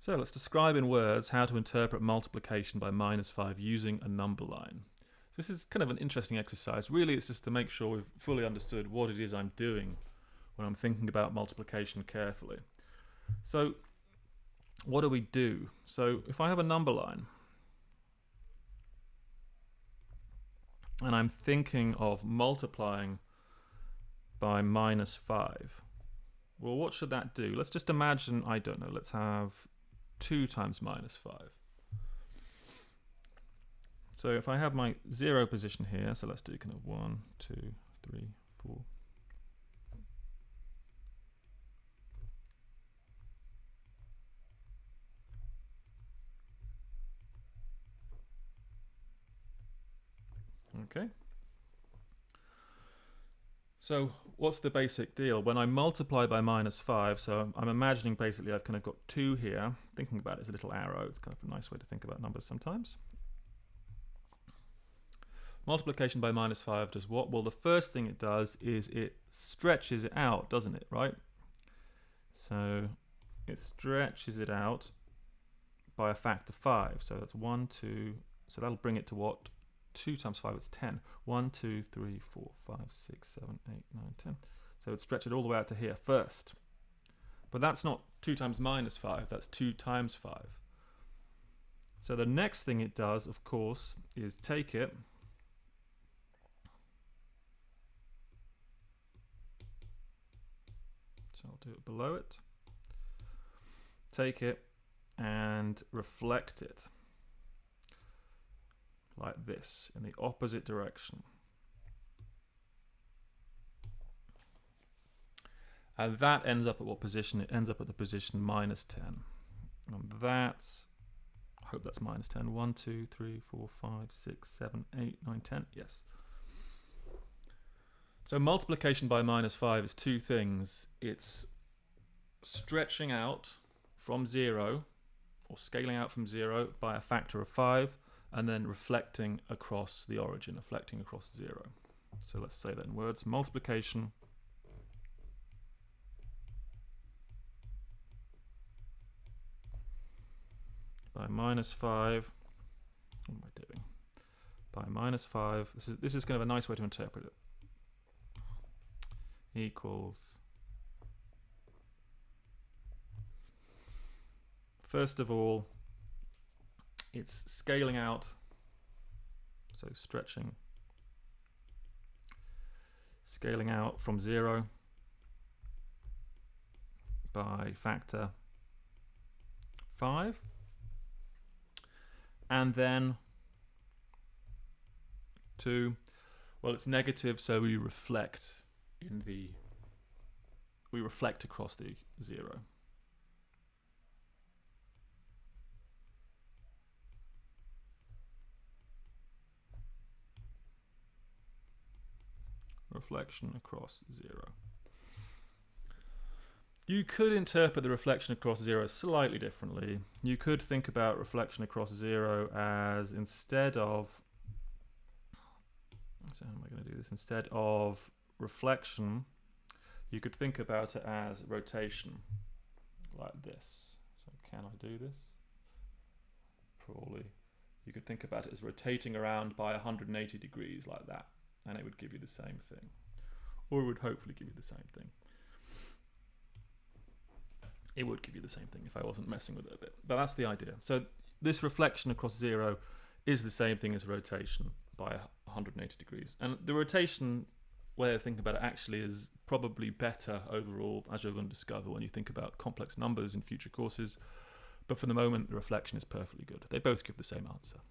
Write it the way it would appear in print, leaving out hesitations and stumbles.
So let's describe in words how to interpret multiplication by -5 using a number line. So this is kind of an interesting exercise. Really, it's just to make sure we've fully understood what it is I'm doing when I'm thinking about multiplication carefully. So what do we do? So if I have a number line and I'm thinking of multiplying by -5, well, what should that do? Let's just imagine, I don't know, let's have 2 times -5. So if I have my 0 position here, so let's do kind of 1, 2, 3, 4. Okay. So what's the basic deal? When I multiply by -5, so I'm imagining basically I've kind of got 2 here. Thinking about it as a little arrow. It's kind of a nice way to think about numbers sometimes. Multiplication by -5 does what? Well, the first thing it does is it stretches it out, doesn't it, right? So it stretches it out by a factor 5. So that's 1, 2. So that'll bring it to what? 2 times 5 is 10. 1, 2, 3, 4, 5, 6, 7, 8, 9, 10. So it'd stretch it all the way out to here first. But that's not 2 times -5, that's 2 times 5. So the next thing it does, of course, is take it so I'll do it below it. Take it and reflect it like this in the opposite direction. And that ends up at what position? It ends up at the position -10. And that's, I hope that's -10. 1, 2, 3, 4, 5, 6, 7, 8, 9, 10. Yes. So multiplication by -5 is two things. It's stretching out from 0, or scaling out from 0 by a factor of 5, and then reflecting across the origin, reflecting across 0. So let's say that in words. Multiplication by -5. What am I doing? By -5. This is kind of a nice way to interpret it. Equals. First of all, it's scaling out, so stretching, scaling out from 0 by factor 5, and then 2, well, it's negative, so we reflect across the 0. Reflection across 0. You could interpret the reflection across 0 slightly differently. You could think about reflection across 0 as instead of, so how am I going to do this? Instead of reflection, you could think about it as rotation, like this. So can I do this? Probably. You could think about it as rotating around by 180 degrees like that, and it would give you the same thing. Or it would hopefully give you the same thing. It would give you the same thing if I wasn't messing with it a bit. But that's the idea. So this reflection across 0 is the same thing as rotation by 180 degrees. And the rotation way of thinking about it actually is probably better overall, as you're going to discover when you think about complex numbers in future courses. But for the moment, the reflection is perfectly good. They both give the same answer.